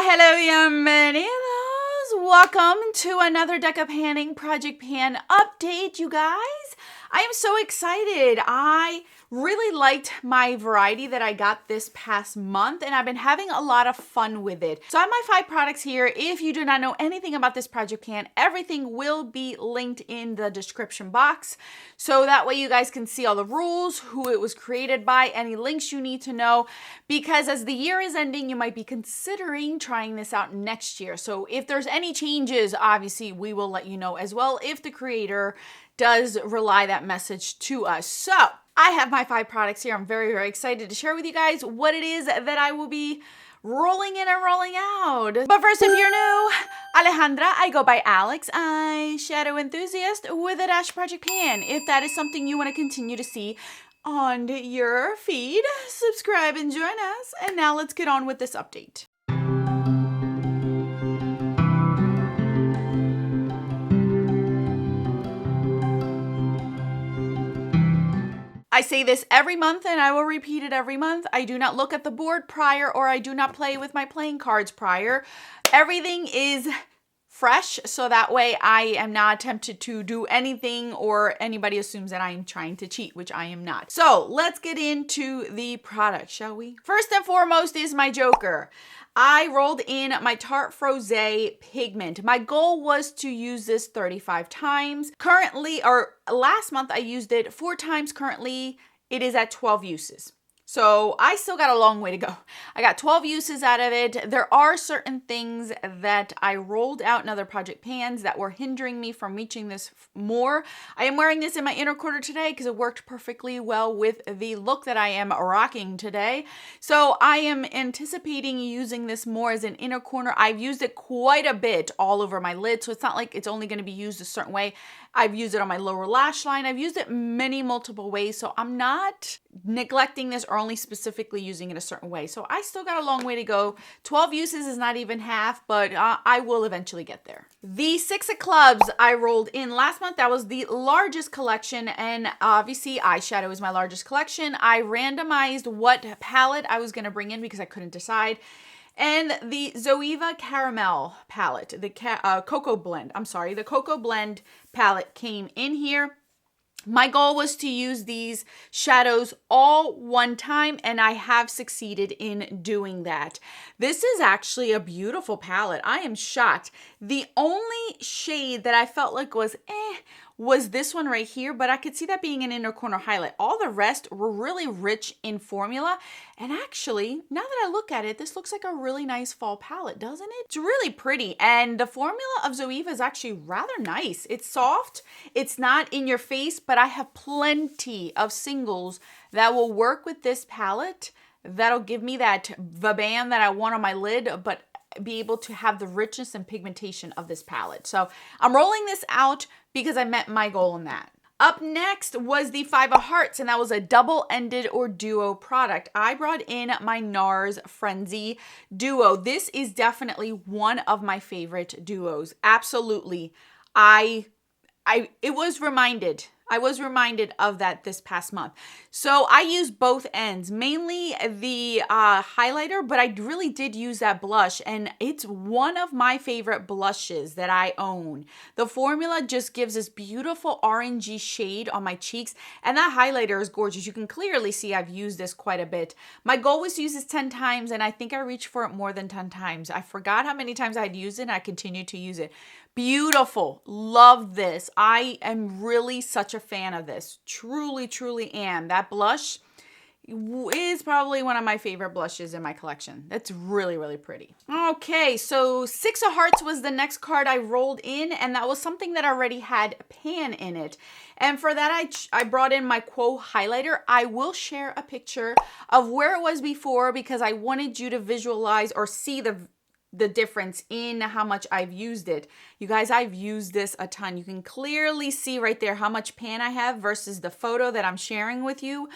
Hello, bienvenidos. Welcome to another deck of panning Project Pan update, you guys. I am so excited. I really liked my variety that I got this past month, and I've been having a lot of fun with it. So I have my 5 products here. If you do not know anything about this Project Pan, everything will be linked in the description box. So that way you guys can see all the rules, who it was created by, any links you need to know, because as the year is ending, you might be considering trying this out next year. So if there's any changes, obviously we will let you know as well if the creator does relay that message to us. So I have my 5 products here. I'm very, very excited to share with you guys what it is that I will be rolling in and rolling out. But first, if you're new, Alejandra, I go by Alex, eyeshadow enthusiast with a dash Project Pan. If that is something you want to continue to see on your feed, subscribe and join us. And now let's get on with this update. I say this every month and I will repeat it every month. I do not look at the board prior, or I do not play with my playing cards prior. Everything is fresh, so that way I am not tempted to do anything or anybody assumes that I am trying to cheat, which I am not. So let's get into the product, shall we? First and foremost is my Joker. I rolled in my Tarte Frosé pigment. My goal was to use this 35 times. Currently, or last month I used it 4 times. Currently, it is at 12 uses. So I still got a long way to go. I got 12 uses out of it. There are certain things that I rolled out in other Project Pans that were hindering me from reaching this more. I am wearing this in my inner corner today because it worked perfectly well with the look that I am rocking today. So I am anticipating using this more as an inner corner. I've used it quite a bit all over my lid, so it's not like it's only going to be used a certain way. I've used it on my lower lash line. I've used it multiple ways, so I'm not neglecting this or only specifically using it a certain way. So I still got a long way to go. 12 uses is not even half, but I will eventually get there. The 6 of Clubs I rolled in last month. That was the largest collection, and obviously eyeshadow is my largest collection. I randomized what palette I was going to bring in because I couldn't decide. And the Zoeva Caramel palette, the Cocoa Blend, the Cocoa Blend palette came in here. My goal was to use these shadows all one time, and I have succeeded in doing that. This is actually a beautiful palette. I am shocked. The only shade that I felt like was this one right here, but I could see that being an inner corner highlight. All the rest were really rich in formula, and actually, now that I look at it, this looks like a really nice fall palette, doesn't it? It's really pretty, and the formula of Zoeva is actually rather nice. It's soft, it's not in your face, but I have plenty of singles that will work with this palette that'll give me that vabam that I want on my lid, but be able to have the richness and pigmentation of this palette. So I'm rolling this out because I met my goal in that. Up next was the 5 of Hearts, and that was a double-ended or duo product. I brought in my NARS Frenzy Duo. This is definitely one of my favorite duos. Absolutely. I was reminded of that this past month. So I used both ends, mainly the highlighter, but I really did use that blush, and it's one of my favorite blushes that I own. The formula just gives this beautiful orangey shade on my cheeks, and that highlighter is gorgeous. You can clearly see I've used this quite a bit. My goal was to use this 10 times, and I think I reached for it more than 10 times. I forgot how many times I'd used it, and I continued to use it. Beautiful. Love this. I am really such a fan of this. Truly, truly am. That blush is probably one of my favorite blushes in my collection. That's really, really pretty. Okay, so 6 of Hearts was the next card I rolled in, and that was something that already had pan in it. And for that, I brought in my Quo highlighter. I will share a picture of where it was before because I wanted you to visualize or see the difference in how much I've used it. You guys, I've used this a ton. You can clearly see right there how much pan I have versus the photo that I'm sharing with you.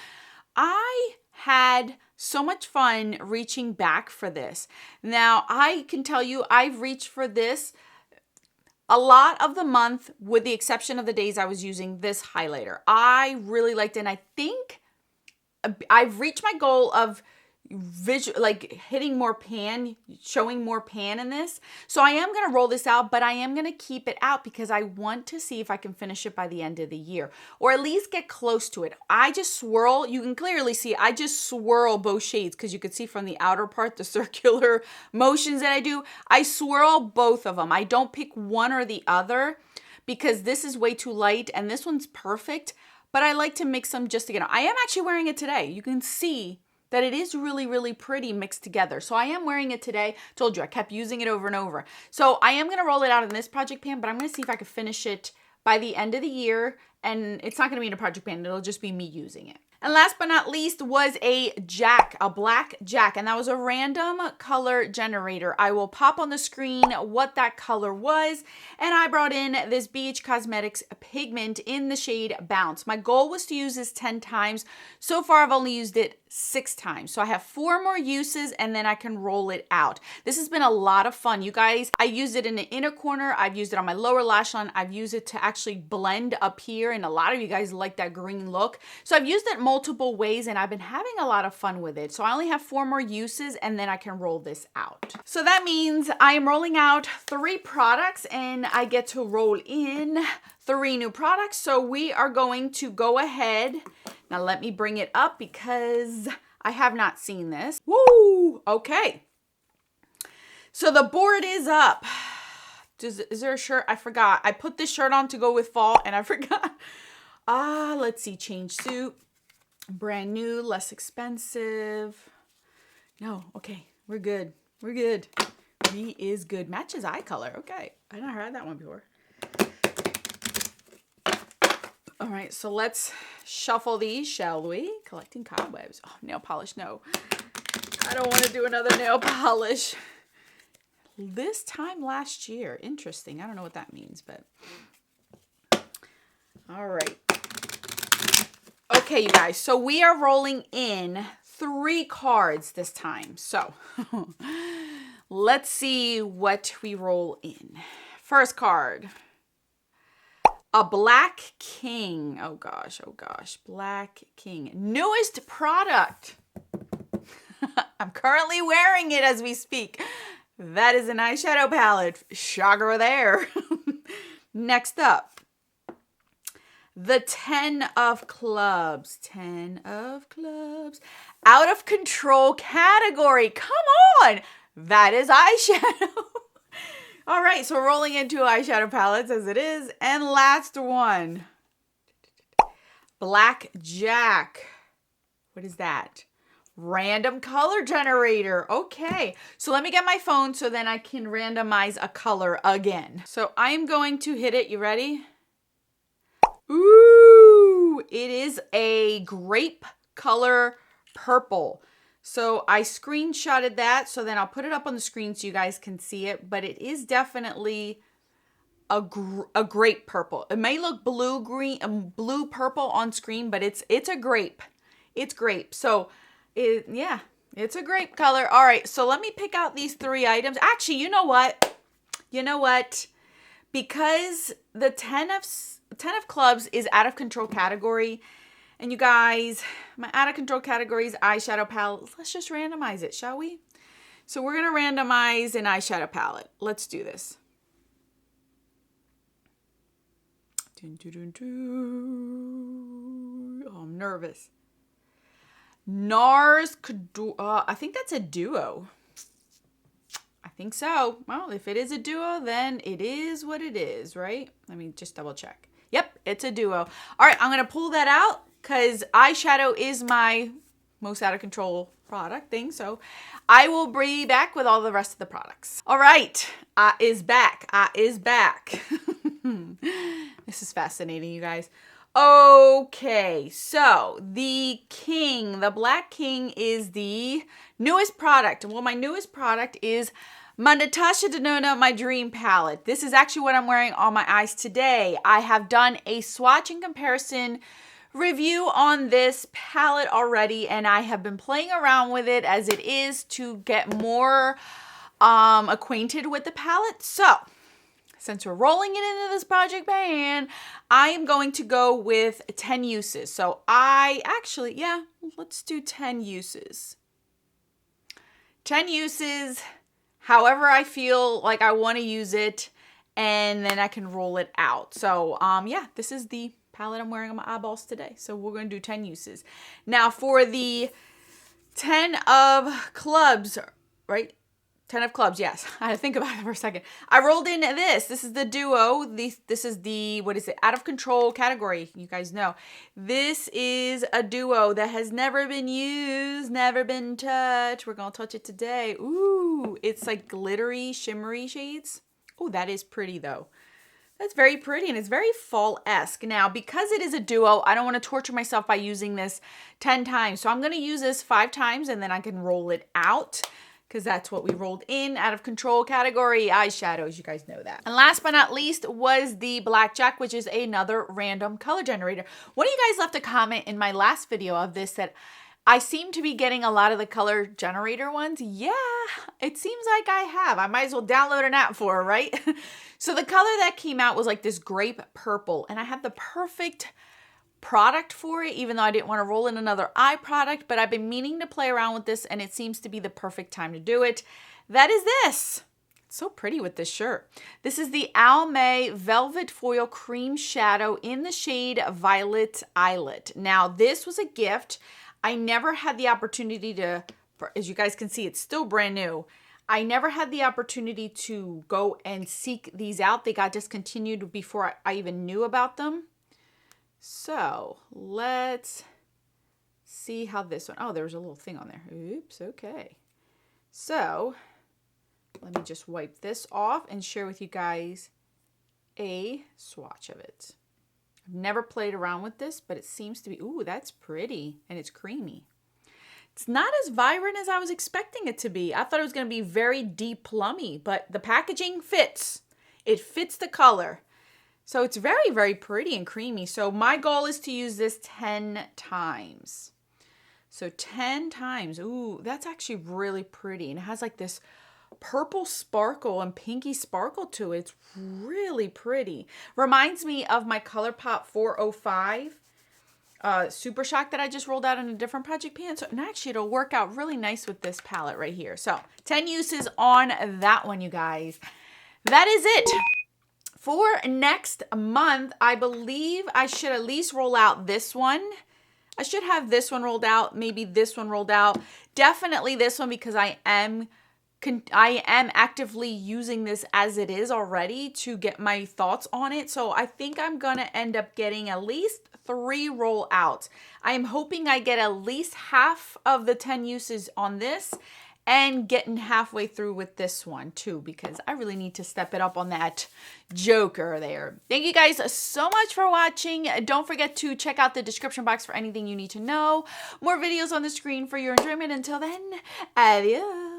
I had so much fun reaching back for this. Now, I can tell you I've reached for this a lot of the month with the exception of the days I was using this highlighter. I really liked it, and I think I've reached my goal of like hitting more pan, showing more pan in this. So I am going to roll this out, but I am going to keep it out because I want to see if I can finish it by the end of the year, or at least get close to it. I just swirl. You can clearly see I just swirl both shades because you can see from the outer part the circular motions that I do. I swirl both of them. I don't pick one or the other because this is way too light and this one's perfect, but I like to mix them just together. I am actually wearing it today. You can see that it is really, really pretty mixed together. So I am wearing it today. Told you, I kept using it over and over. So I am gonna roll it out in this project pan, but I'm gonna see if I can finish it by the end of the year. And it's not gonna be in a project pan, it'll just be me using it. And last but not least was a jack, a black jack, and that was a random color generator. I will pop on the screen what that color was, and I brought in this BH Cosmetics pigment in the shade Bounce. My goal was to use this 10 times. So far, I've only used it 6 times. So I have 4 more uses and then I can roll it out. This has been a lot of fun. You guys, I used it in the inner corner. I've used it on my lower lash line. I've used it to actually blend up here. And a lot of you guys like that green look. So I've used it multiple ways and I've been having a lot of fun with it. So I only have 4 more uses and then I can roll this out. So that means I am rolling out 3 products and I get to roll in 3 new products. So we are going to go ahead. Now let me bring it up because I have not seen this. Woo! Okay. So the board is up. Is there a shirt? I forgot. I put this shirt on to go with fall and I forgot. Let's see. Change suit. Brand new, less expensive. No, okay. We're good. We're good. He is good. Matches eye color. Okay. I never had that one before. All right, so let's shuffle these, shall we? Collecting cobwebs. Oh, nail polish, no. I don't want to do another nail polish. This time last year. Interesting. I don't know what that means, but. All right. Okay, you guys. So we are rolling in 3 cards this time. So let's see what we roll in. First card. A Black King. Oh gosh, Black King. Newest product. I'm currently wearing it as we speak. That is an eyeshadow palette. Shocker there. Next up. The 10 of Clubs. 10 of Clubs. Out of Control category. Come on. That is eyeshadow. All right, so rolling into eyeshadow palettes as it is. And last one. Black Jack. What is that? Random color generator. Okay, so let me get my phone so then I can randomize a color again. So I'm going to hit it. You ready? Ooh, it is a grape color purple. So I screenshotted that, so then I'll put it up on the screen so you guys can see it, but it is definitely a grape purple. It may look blue purple on screen, but it's a grape. It's grape. So yeah, it's a grape color. All right, so let me pick out these 3 items. Actually, you know what? Because the 10 of Clubs is out of control category. And you guys, my out of control category is eyeshadow palette. Let's just randomize it, shall we? So we're going to randomize an eyeshadow palette. Let's do this. Dun, dun, dun, dun. Oh, I'm nervous. NARS, I think that's a duo. I think so. Well, if it is a duo, then it is what it is, right? Let me just double check. Yep, it's a duo. All right, I'm going to pull that out because eyeshadow is my most out of control product thing. So I will be back with all the rest of the products. All right, I is back. This is fascinating, you guys. Okay, so the Black King is the newest product. Well, my newest product is my Natasha Denona, my Dream Palette. This is actually what I'm wearing on my eyes today. I have done a swatch and comparison review on this palette already, and I have been playing around with it as it is to get more acquainted with the palette. So since we're rolling it into this project pan, I am going to go with 10 uses. So let's do 10 uses. 10 uses, however I feel like I want to use it, and then I can roll it out. So yeah, this is the palette I'm wearing on my eyeballs today. So we're going to do 10 uses. Now for the 10 of clubs, right? 10 of clubs, yes. I had to think about it for a second. I rolled in this. This is the duo. This is the, what is it? Out of control category. You guys know. This is a duo that has never been used, never been touched. We're going to touch it today. Ooh, it's like glittery, shimmery shades. Oh, that is pretty though. That's very pretty, and it's very fall-esque. Now, because it is a duo, I don't want to torture myself by using this 10 times. So I'm going to use this 5 times, and then I can roll it out, because that's what we rolled in. Out of control category, eyeshadows, you guys know that. And last but not least was the Blackjack, which is another random color generator. One of you guys left a comment in my last video of this that I seem to be getting a lot of the color generator ones. Yeah, it seems like I have. I might as well download an app for it, right? So the color that came out was like this grape purple, and I had the perfect product for it, even though I didn't want to roll in another eye product, but I've been meaning to play around with this, and it seems to be the perfect time to do it. That is this. It's so pretty with this shirt. This is the Almay Velvet Foil Cream Shadow in the shade Violet Eyelet. Now, this was a gift. I never had the opportunity to, as you guys can see, it's still brand new. I never had the opportunity to go and seek these out. They got discontinued before I even knew about them. So let's see how this one, oh, there's a little thing on there. Oops, okay. So let me just wipe this off and share with you guys a swatch of it. I've never played around with this, but it seems to be, ooh, that's pretty, and it's creamy. It's not as vibrant as I was expecting it to be. I thought it was going to be very deep plummy, but the packaging fits. It fits the color. So it's very, very pretty and creamy. So my goal is to use this 10 times. So 10 times. Ooh, that's actually really pretty. And it has like this purple sparkle and pinky sparkle to it. It's really pretty. Reminds me of my ColourPop 405 Super Shock that I just rolled out in a different project pan. So, and actually it'll work out really nice with this palette right here. So 10 uses on that one, you guys. That is it. For next month, I believe I should at least roll out this one. I should have this one rolled out, maybe this one rolled out. Definitely this one, because I am actively using this as it is already to get my thoughts on it. So I think I'm going to end up getting at least 3 roll outs. I am hoping I get at least half of the 10 uses on this, and getting halfway through with this one too, because I really need to step it up on that Joker there. Thank you guys so much for watching. Don't forget to check out the description box for anything you need to know. More videos on the screen for your enjoyment. Until then, adios.